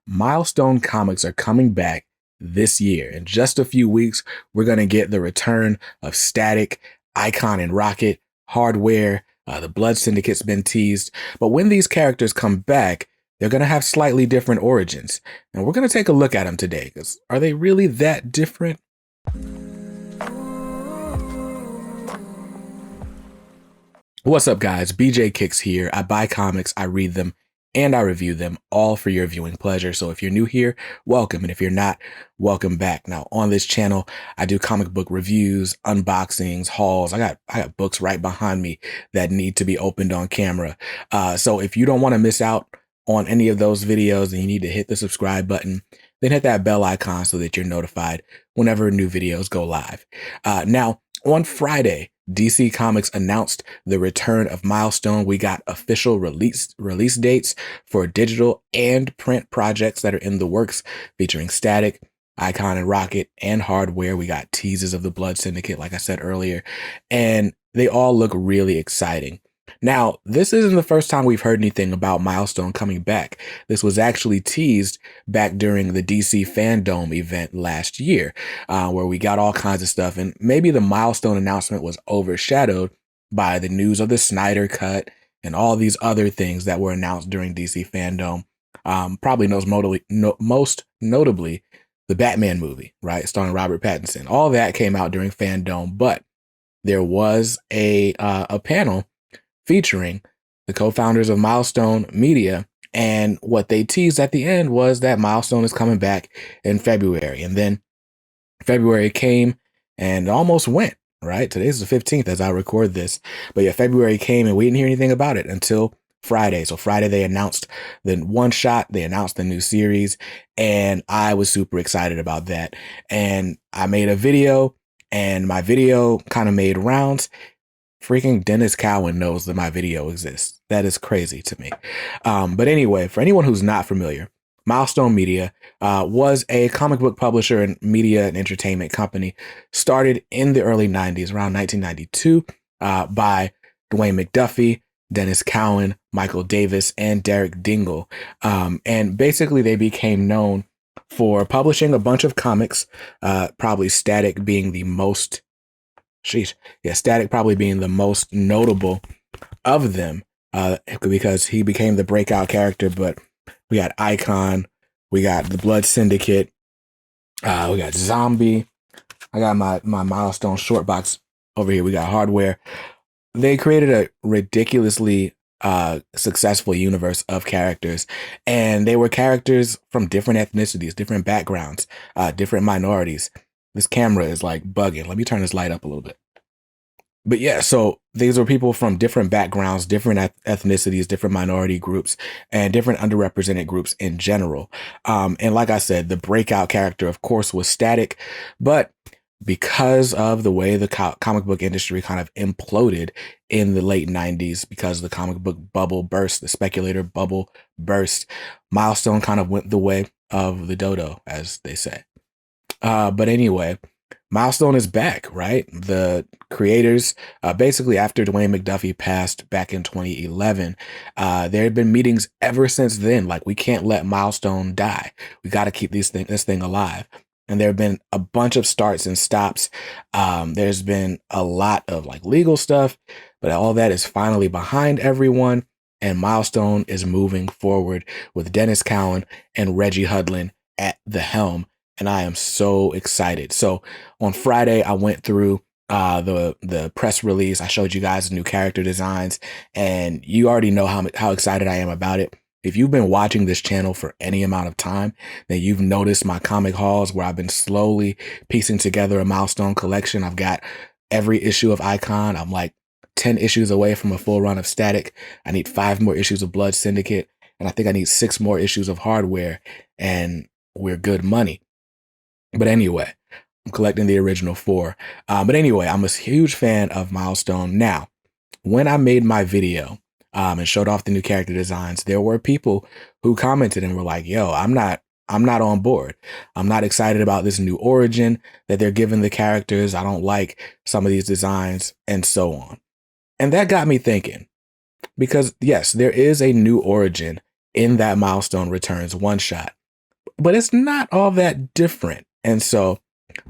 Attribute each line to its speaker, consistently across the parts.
Speaker 1: Milestone comics are coming back this year. In just a few weeks, we're going to get the return of Static, Icon, and Rocket, Hardware. The Blood Syndicate's been teased. But when these characters come back, they're going to have slightly different origins. And we're going to take a look at them today, because are they really that different? What's up, guys? BJ Kicks here. I buy comics, I read them, and I review them, all for your viewing pleasure. So if you're new here, welcome. And if you're not, welcome back. Now, on this channel, I do comic book reviews, unboxings, hauls. I got books right behind me that need to be opened on camera. So if you don't want to miss out on any of those videos, then you need to hit the subscribe button, then hit that bell icon so that you're notified whenever new videos go live. Now, on Friday, DC Comics announced the return of Milestone. We got official release dates for digital and print projects that are in the works, featuring Static, Icon, and Rocket, and Hardware. We got teases of the Blood Syndicate, like I said earlier, and they all look really exciting. Now, this isn't the first time we've heard anything about Milestone coming back. This was actually teased back during the DC Fandom event last year, where we got all kinds of stuff. And maybe the Milestone announcement was overshadowed by the news of the Snyder Cut and all these other things that were announced during DC Fandom. Probably most notably, the Batman movie, right, starring Robert Pattinson. All that came out during Fandom, but there was a panel featuring the co-founders of Milestone Media, and what they teased at the end was that Milestone is coming back in February. And then February came and almost went, right? Today's the 15th as I record this. But yeah, February came and we didn't hear anything about it until Friday. So Friday they announced the one shot, they announced the new series, and I was super excited about that. And I made a video, and my video kind of made rounds. Freaking Dennis Cowan knows that my video exists. That is crazy to me. But anyway, for anyone who's not familiar, Milestone Media was a comic book publisher and media and entertainment company started in the early 90s, around 1992, by Dwayne McDuffie, Dennis Cowan, Michael Davis, and Derek Dingle. And basically they became known for publishing a bunch of comics, probably Static being the most Static probably being the most notable of them, because he became the breakout character. But we got Icon, we got the Blood Syndicate, we got Zombie. I got my Milestone short box over here. We got Hardware. They created a ridiculously successful universe of characters, and they were characters from different ethnicities, different backgrounds, different minorities. This camera is like bugging. Let me turn this light up a little bit. But yeah, so these are people from different backgrounds, different ethnicities, different minority groups, and different underrepresented groups in general. And like I said, the breakout character, of course, was Static. But because of the way the comic book industry kind of imploded in the late 90s, because the comic book bubble burst, the speculator bubble burst, Milestone kind of went the way of the dodo, as they say. But anyway, Milestone is back, right? The creators, basically after Dwayne McDuffie passed back in 2011, there had been meetings ever since then. Like, we can't let Milestone die. We got to keep this thing alive. And there have been a bunch of starts and stops. There's been a lot of like legal stuff, but all that is finally behind everyone. And Milestone is moving forward with Dennis Cowan and Reggie Hudlin at the helm. And I am so excited. So on Friday, I went through the press release. I showed you guys the new character designs, and you already know how excited I am about it. If you've been watching this channel for any amount of time, then you've noticed my comic hauls where I've been slowly piecing together a Milestone collection. I've got every issue of Icon. I'm like 10 issues away from a full run of Static. I need 5 more issues of Blood Syndicate, and I think I need 6 more issues of Hardware, and we're good money. But anyway, I'm collecting the original 4. But anyway, I'm a huge fan of Milestone. Now, when I made my video and showed off the new character designs, there were people who commented and were like, yo, I'm not on board. I'm not excited about this new origin that they're giving the characters. I don't like some of these designs, and so on. And that got me thinking, because yes, there is a new origin in that Milestone Returns one shot. but it's not all that different. And so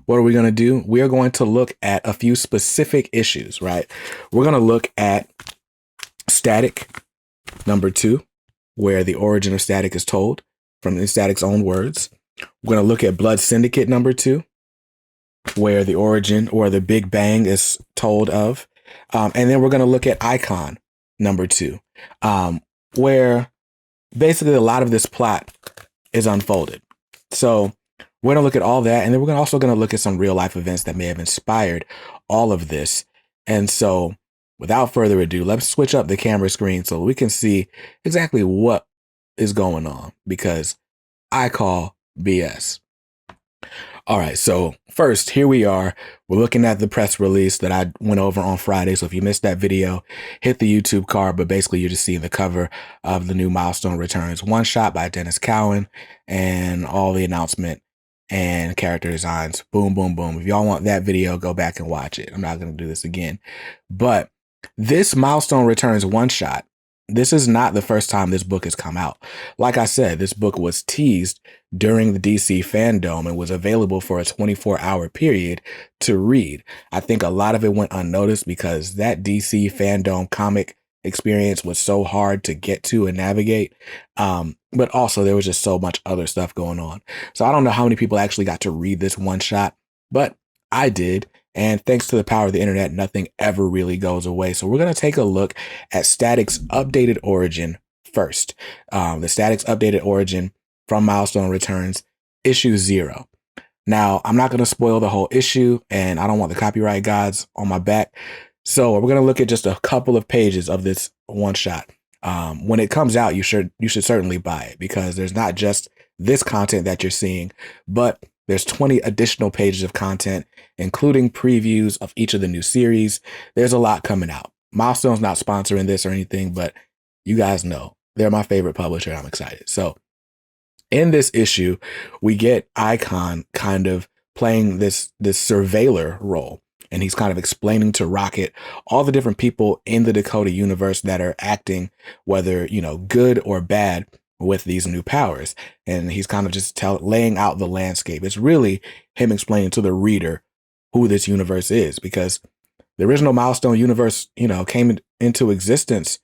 Speaker 1: what are we going to do? We are going to look at a few specific issues, right? We're going to look at Static number 2, where the origin of Static is told from the Static's own words. We're going to look at Blood Syndicate number 2, where the origin or the Big Bang is told of. And then we're going to look at Icon number 2, where basically a lot of this plot is unfolded. So we're going to look at all that. And then we're also going to look at some real life events that may have inspired all of this. And so without further ado, let's switch up the camera screen so we can see exactly what is going on, because I call BS. All right, so first, here we are. We're looking at the press release that I went over on Friday. So if you missed that video, hit the YouTube card. But basically, you're just seeing the cover of the new Milestone Returns one-shot by Dennis Cowan and all the announcement and character designs. Boom, boom, boom. If y'all want that video, go back and watch it. I'm not going to do this again. But this Milestone Returns one-shot, this is not the first time this book has come out. Like I said, this book was teased during the DC fandom and was available for a 24-hour period to read. I think a lot of it went unnoticed because that DC fandom comic experience was so hard to get to and navigate. But also there was just so much other stuff going on. So I don't know how many people actually got to read this one shot, but I did. And thanks to the power of the internet, nothing ever really goes away. So we're going to take a look at Static's updated origin first. The Static's updated origin from Milestone Returns, issue 0. Now, I'm not going to spoil the whole issue, and I don't want the copyright gods on my back. So we're going to look at just a couple of pages of this one shot. When it comes out, you should certainly buy it, because there's not just this content that you're seeing, but there's 20 additional pages of content, including previews of each of the new series. There's a lot coming out. Milestone's not sponsoring this or anything, but you guys know they're my favorite publisher. And I'm excited. So in this issue, we get Icon kind of playing this surveiller role. And he's kind of explaining to Rocket all the different people in the Dakota universe that are acting, whether, good or bad, with these new powers. And he's kind of just laying out the landscape. It's really him explaining to the reader who this universe is, because the original Milestone universe, came into existence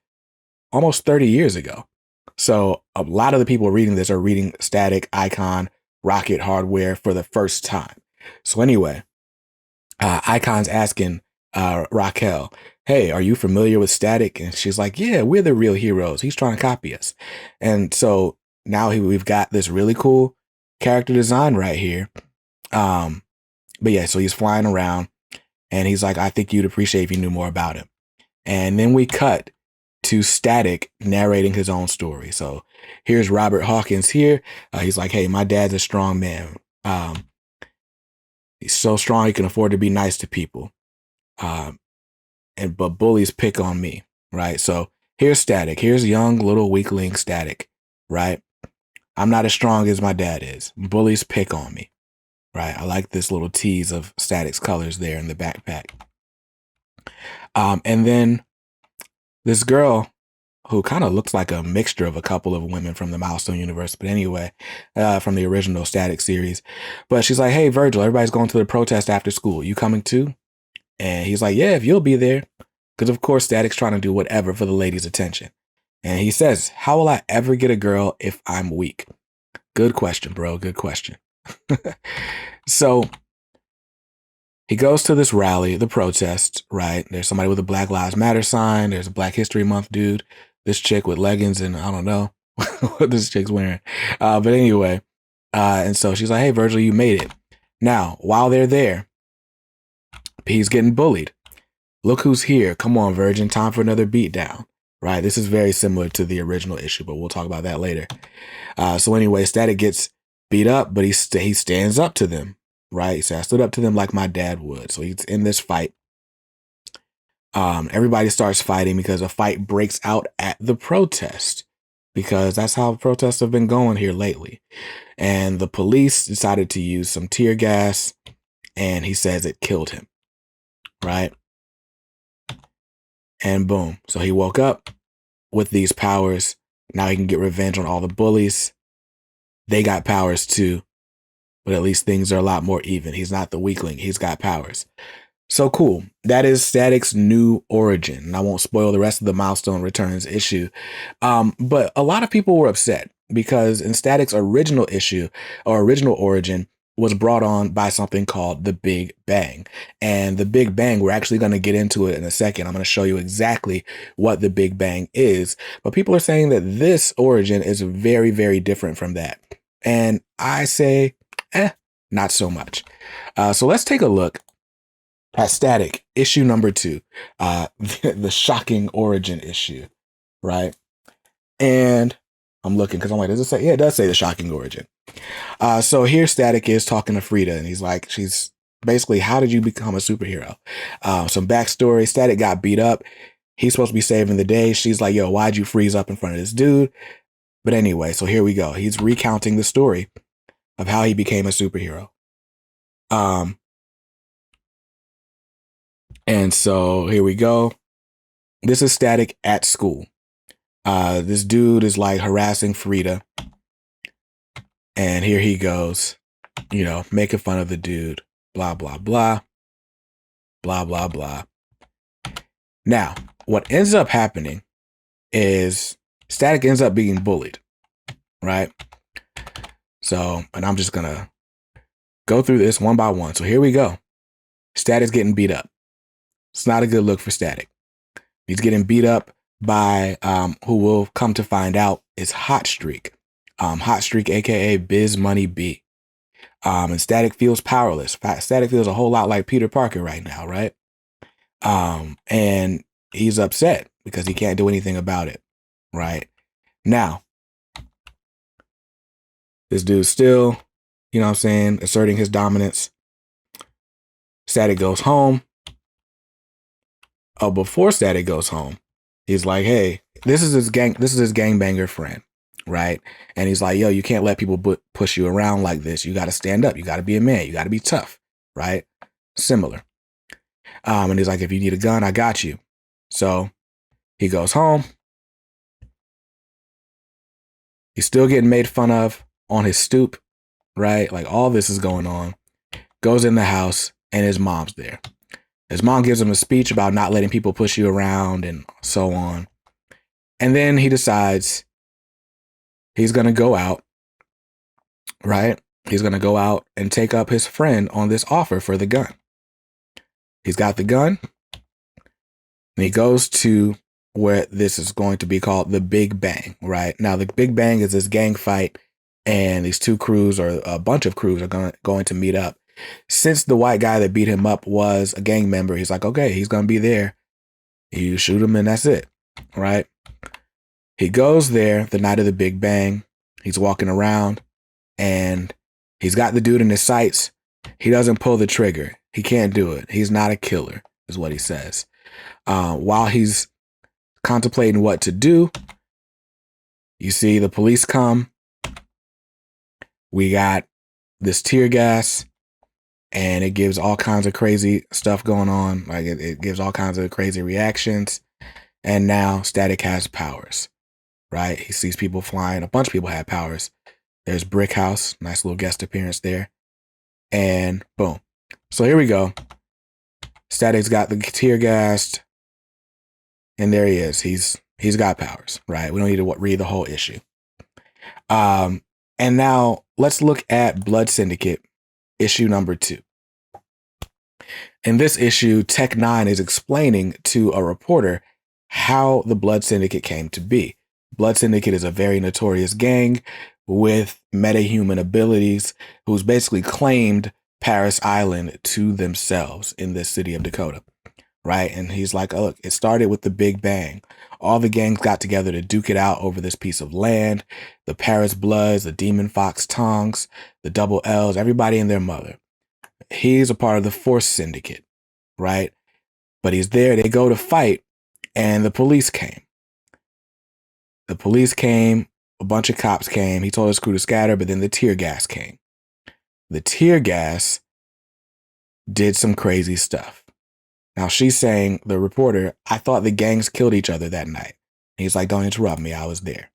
Speaker 1: almost 30 years ago. So a lot of the people reading this are reading Static, Icon, Rocket, Hardware for the first time. So anyway, Icon's asking Raquel, hey, are you familiar with Static? And she's like, yeah, we're the real heroes. He's trying to copy us. And so now we've got this really cool character design right here. But yeah, so he's flying around and he's like, I think you'd appreciate if you knew more about him. And then we cut to Static narrating his own story. So here's Robert Hawkins here. He's like, hey, my dad's a strong man. He's so strong he can afford to be nice to people. But bullies pick on me, right? So here's Static. Here's young little weakling Static, right? I'm not as strong as my dad is. Bullies pick on me, right? I like this little tease of Static's colors there in the backpack. And then this girl who kind of looks like a mixture of a couple of women from the Milestone universe, but anyway, from the original Static series. But she's like, hey, Virgil, everybody's going to the protest after school. You coming too? And he's like, yeah, if you'll be there. Because, of course, Static's trying to do whatever for the ladies' attention. And he says, how will I ever get a girl if I'm weak? Good question, bro. Good question. So he goes to this rally, the protest, right? There's somebody with a Black Lives Matter sign. There's a Black History Month dude. This chick with leggings and I don't know what this chick's wearing. But anyway, and so she's like, hey, Virgil, you made it. Now, while they're there, he's getting bullied. Look who's here. Come on, Virgin. Time for another beatdown. Right? This is very similar to the original issue, but we'll talk about that later. So anyway, Static gets beat up, but he stands up to them. Right? He said, I stood up to them like my dad would. So he's in this fight. Everybody starts fighting because a fight breaks out at the protest, because that's how protests have been going here lately. And the police decided to use some tear gas, and he says it killed him. Right? And boom. So he woke up with these powers. Now he can get revenge on all the bullies. they got powers too, but at least things are a lot more even. He's not the weakling. He's got powers. So cool. That is Static's new origin. And I won't spoil the rest of the Milestone Returns issue. But a lot of people were upset because in Static's original issue or original origin was brought on by something called the Big Bang. And the Big Bang, we're actually going to get into it in a second. I'm going to show you exactly what the Big Bang is. But people are saying that this origin is very, very different from that. And I say, not so much. So let's take a look at Static issue number 2, the shocking origin issue, right? And I'm looking because I'm like, does it say? Yeah, it does say the shocking origin. So here Static is talking to Frida, and he's like, she's basically, how did you become a superhero? Some backstory. Static got beat up. He's supposed to be saving the day. She's like, yo, why'd you freeze up in front of this dude? But anyway, so here we go. He's recounting the story of how he became a superhero. And so here we go. This is Static at school. This dude is like harassing Frida. And here he goes, you know, making fun of the dude, blah, blah, blah, blah, blah, blah. Now, what ends up happening is Static ends up being bullied, right? So, and I'm just going to go through this one by one. So here we go. Static's getting beat up. It's not a good look for Static. He's getting beat up by who we'll come to find out is Hot Streak. Hot Streak, aka Biz Money B. And Static feels powerless. Static feels a whole lot like Peter Parker right now, right? And he's upset because he can't do anything about it, right? Now, this dude's still, you know what I'm saying, asserting his dominance. Static goes home. Oh, before Static goes home, he's like, hey, this is his gangbanger friend, right? And he's like, yo, you can't let people push you around like this. You got to stand up. You got to be a man. You got to be tough, right? Similar. And he's like, if you need a gun, I got you. So he goes home. He's still getting made fun of on his stoop, right? Like all this is going on. Goes in the house and his mom's there. His mom gives him a speech about not letting people push you around and so on. And then he decides he's going to go out, right? He's going to go out and take up his friend on this offer for the gun. He's got the gun. And he goes to where this is going to be called the Big Bang, right? Now, the Big Bang is this gang fight, and these two crews or a bunch of crews are going to meet up. Since the white guy that beat him up was a gang member, he's like, okay, he's going to be there. You shoot him and that's it, right? He goes there the night of the Big Bang. He's walking around and he's got the dude in his sights. He doesn't pull the trigger. He can't do it. He's not a killer, is what he says. While he's contemplating what to do, you see the police come. We got this tear gas. And it gives all kinds of crazy stuff going on. Like it gives all kinds of crazy reactions. And now Static has powers, right? He sees people flying. A bunch of people have powers. There's Brick House. Nice little guest appearance there. And boom. So here we go. Static's got the tear gassed. And there he is. He's got powers, right? We don't need to read the whole issue. And now let's look at Blood Syndicate. Issue number 2. In this issue, Tech 9 is explaining to a reporter how the Blood Syndicate came to be. Blood Syndicate is a very notorious gang with metahuman abilities who's basically claimed Paris Island to themselves in this city of Dakota, right? And he's like, oh, look, it started with the Big Bang. All the gangs got together to duke it out over this piece of land. The Paris Bloods, the Demon Fox Tongs, the Double L's, everybody and their mother. He's a part of the Force Syndicate, right? But he's there. They go to fight, and the police came. The police came. A bunch of cops came. He told his crew to scatter, but then the tear gas came. The tear gas did some crazy stuff. Now she's saying, the reporter, I thought the gangs killed each other that night. And he's like, don't interrupt me. I was there.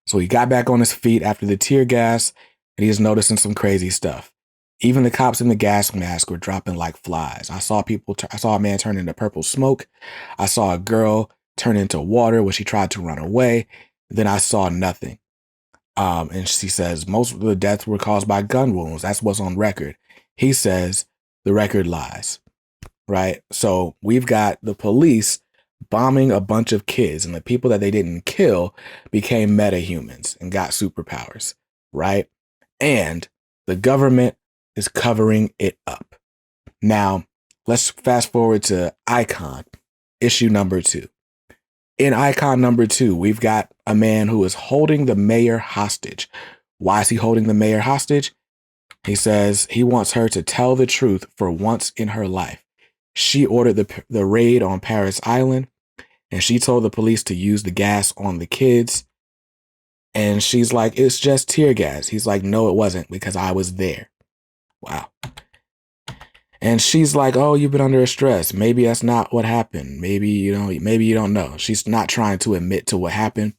Speaker 1: So he got back on his feet after the tear gas, and he was noticing some crazy stuff. Even the cops in the gas mask were dropping like flies. I saw a man turn into purple smoke. I saw a girl turn into water when she tried to run away. Then I saw nothing. And she says most of the deaths were caused by gun wounds. That's what's on record. He says the record lies, right? So we've got the police bombing a bunch of kids, and the people that they didn't kill became metahumans and got superpowers, right? And the government is covering it up. Now, let's fast forward to Icon, issue number 2. In Icon number 2, we've got a man who is holding the mayor hostage. Why is he holding the mayor hostage? He says he wants her to tell the truth for once in her life. She ordered the raid on Paris Island, and she told the police to use the gas on the kids. And she's like, it's just tear gas. He's like, no, it wasn't, because I was there. Wow. And she's like, oh, you've been under stress. Maybe that's not what happened. Maybe you don't know. She's not trying to admit to what happened.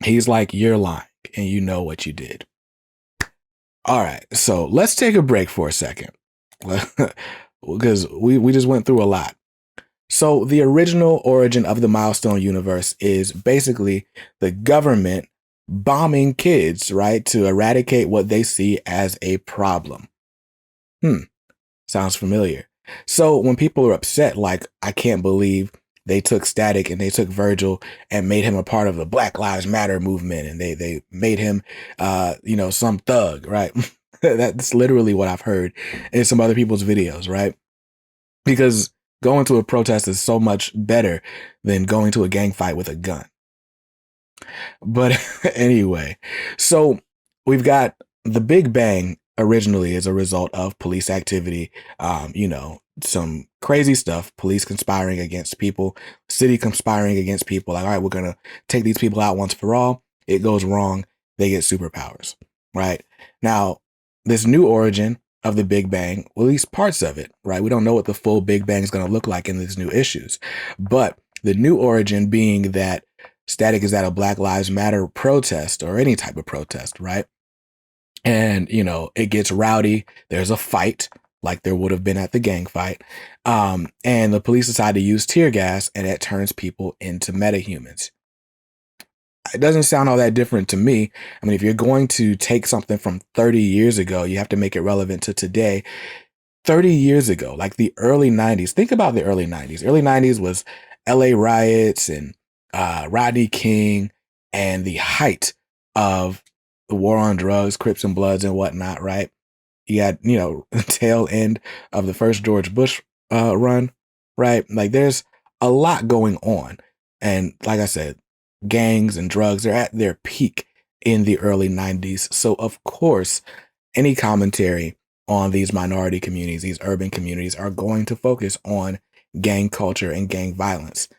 Speaker 1: He's like, you're lying and you know what you did. All right. So let's take a break for a second because we just went through a lot. So the original origin of the Milestone universe is basically the government bombing kids, right, to eradicate what they see as a problem. Sounds familiar. So when people are upset, like, I can't believe they took Static and they took Virgil and made him a part of the Black Lives Matter movement, and they made him, some thug, right? That's literally what I've heard in some other people's videos, right? Because going to a protest is so much better than going to a gang fight with a gun. But anyway, so we've got the Big Bang originally as a result of police activity, some crazy stuff, police conspiring against people, city conspiring against people. Like, all right, we're going to take these people out once for all. It goes wrong. They get superpowers, right? Now, this new origin of the Big Bang, well, at least parts of it, right? We don't know what the full Big Bang is going to look like in these new issues, but the new origin being that Static is at a Black Lives Matter protest or any type of protest, right? And, it gets rowdy. There's a fight like there would have been at the gang fight. And the police decide to use tear gas, and it turns people into metahumans. It doesn't sound all that different to me. I mean, if you're going to take something from 30 years ago, you have to make it relevant to today. 30 years ago, like the early 90s, think about the early 90s. Early 90s was LA riots and Rodney King and the height of the war on drugs, Crips and Bloods and whatnot, right? You had, tail end of the first George Bush run, right? Like, there's a lot going on. And like I said, gangs and drugs, they're at their peak in the early 90s. So of course, any commentary on these minority communities, these urban communities, are going to focus on gang culture and gang violence.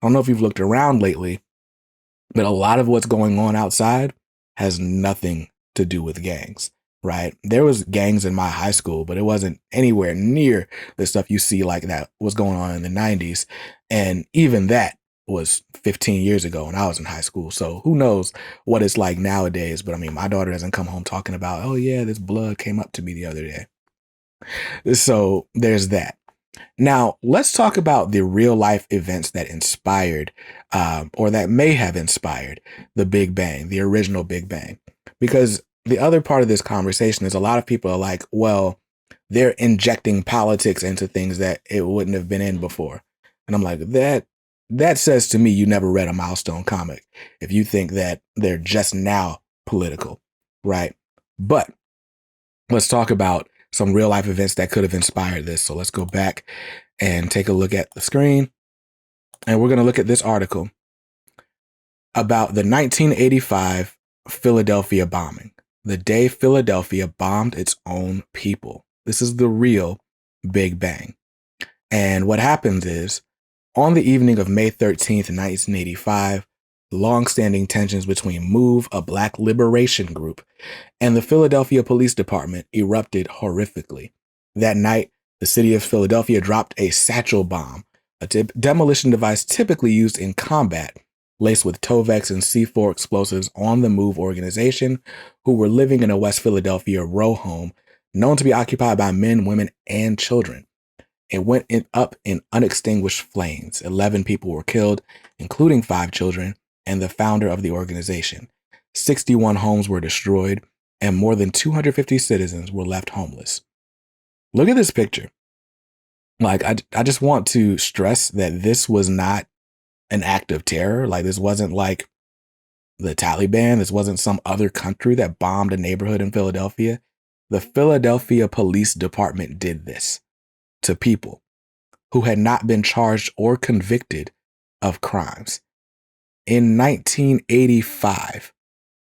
Speaker 1: I don't know if you've looked around lately, but a lot of what's going on outside has nothing to do with gangs, right? There was gangs in my high school, but it wasn't anywhere near the stuff you see like that was going on in the 90s. And even that was 15 years ago when I was in high school. So who knows what it's like nowadays. But I mean, my daughter doesn't come home talking about, oh yeah, this blood came up to me the other day. So there's that. Now, let's talk about the real life events that inspired, or that may have inspired the Big Bang, the original Big Bang. Because the other part of this conversation is a lot of people are like, well, they're injecting politics into things that it wouldn't have been in before. And I'm like, that says to me you never read a Milestone comic if you think that they're just now political, right? But let's talk about some real life events that could have inspired this. So let's go back and take a look at the screen. And we're going to look at this article about the 1985 Philadelphia bombing, the day Philadelphia bombed its own people. This is the real Big Bang. And what happens is, on the evening of May 13th, 1985, long-standing tensions between MOVE, a Black liberation group, and the Philadelphia Police Department erupted horrifically. That night, the city of Philadelphia dropped a satchel bomb, a demolition device typically used in combat, laced with Tovex and C4 explosives on the move organization who were living in a West Philadelphia row home known to be occupied by men, women, and children. It went up in unextinguished flames. 11 people were killed, including 5 children and the founder of the organization. 61 homes were destroyed, and more than 250 citizens were left homeless. Look at this picture. Like, I just want to stress that this was not an act of terror. Like, this wasn't like the Taliban. This wasn't some other country that bombed a neighborhood in Philadelphia. The Philadelphia Police Department did this to people who had not been charged or convicted of crimes. In 1985,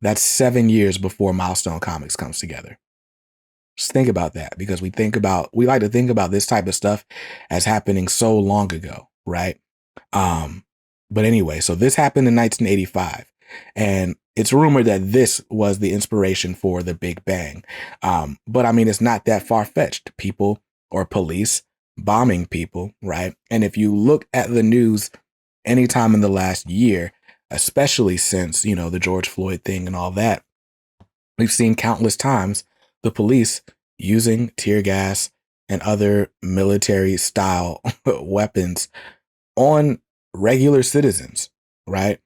Speaker 1: that's 7 years before Milestone Comics comes together. Just think about that, because we like to think about this type of stuff as happening so long ago, right? But anyway, so this happened in 1985, and it's rumored that this was the inspiration for the Big Bang. But I mean, it's not that far-fetched. People or police bombing people, right? And if you look at the news anytime in the last year, especially since, the George Floyd thing and all that, we've seen countless times the police using tear gas and other military style weapons on regular citizens, right?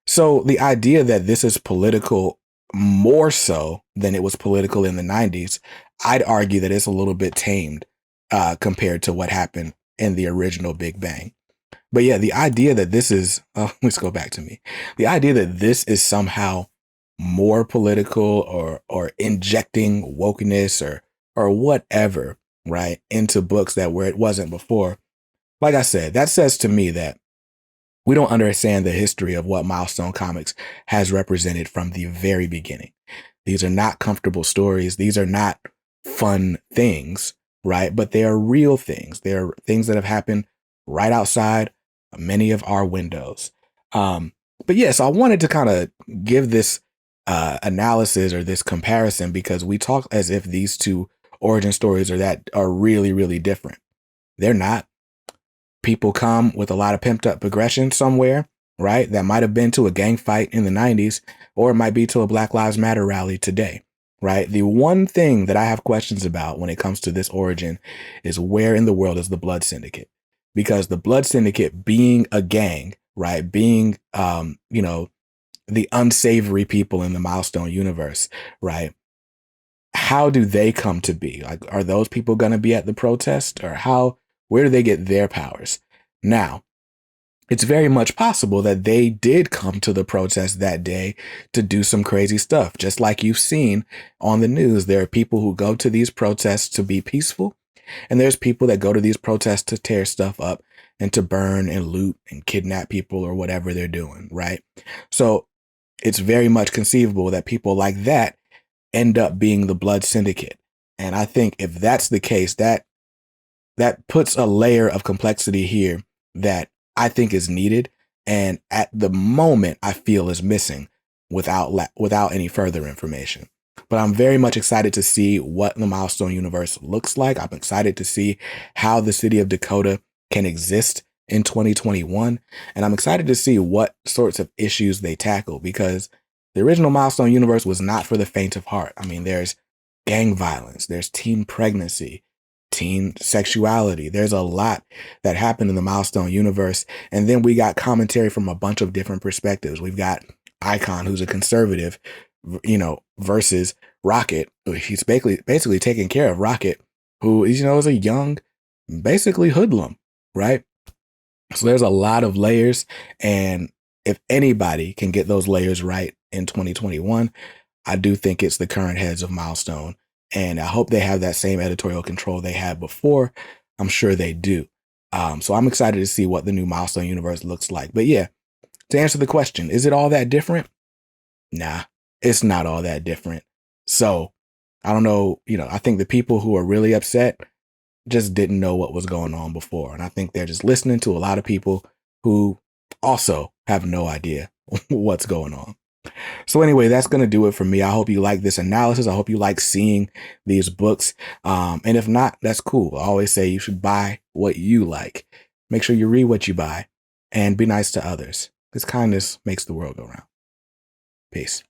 Speaker 1: So the idea that this is political more so than it was political in the 90s, I'd argue that it's a little bit tamed compared to what happened in the original Big Bang. But yeah, the idea that this is, let's go back to me. The idea that this is somehow more political or injecting wokeness or whatever, right, into books that where it wasn't before. Like I said, that says to me that we don't understand the history of what Milestone Comics has represented from the very beginning. These are not comfortable stories. These are not fun things, right? But they are real things. They are things that have happened right outside many of our windows. But yes, I wanted to kind of give this analysis or this comparison because we talk as if these two origin stories are really, really different. They're not. People come with a lot of pimped up aggression somewhere, right? That might have been to a gang fight in the 90s, or it might be to a Black Lives Matter rally today, right? The one thing that I have questions about when it comes to this origin is where in the world is the Blood Syndicate? Because the Blood Syndicate being a gang, right? Being, the unsavory people in the Milestone universe, right? How do they come to be? Like, are those people going to be at the protest, or where do they get their powers? Now, it's very much possible that they did come to the protest that day to do some crazy stuff. Just like you've seen on the news, there are people who go to these protests to be peaceful, and there's people that go to these protests to tear stuff up and to burn and loot and kidnap people or whatever they're doing, right? So it's very much conceivable that people like that end up being the Blood Syndicate. And I think if that's the case, that puts a layer of complexity here that I think is needed, and at the moment I feel is missing without any further information. But I'm very much excited to see what the Milestone universe looks like. I'm excited to see how the city of Dakota can exist in 2021, and I'm excited to see what sorts of issues they tackle, because the original Milestone universe was not for the faint of heart. I mean, there's gang violence, there's teen pregnancy, teen sexuality. There's a lot that happened in the Milestone universe. And then we got commentary from a bunch of different perspectives. We've got Icon, who's a conservative, versus Rocket. He's basically taking care of Rocket, who is a young, basically hoodlum, right? So there's a lot of layers. And if anybody can get those layers right in 2021, I do think it's the current heads of Milestone. And I hope they have that same editorial control they had before. I'm sure they do. So I'm excited to see what the new Milestone universe looks like. But yeah, to answer the question, is it all that different? Nah, it's not all that different. So I don't know. I think the people who are really upset just didn't know what was going on before. And I think they're just listening to a lot of people who also have no idea what's going on. So anyway, that's going to do it for me. I hope you like this analysis. I hope you like seeing these books. And if not, that's cool. I always say you should buy what you like. Make sure you read what you buy and be nice to others. because kindness makes the world go round. Peace.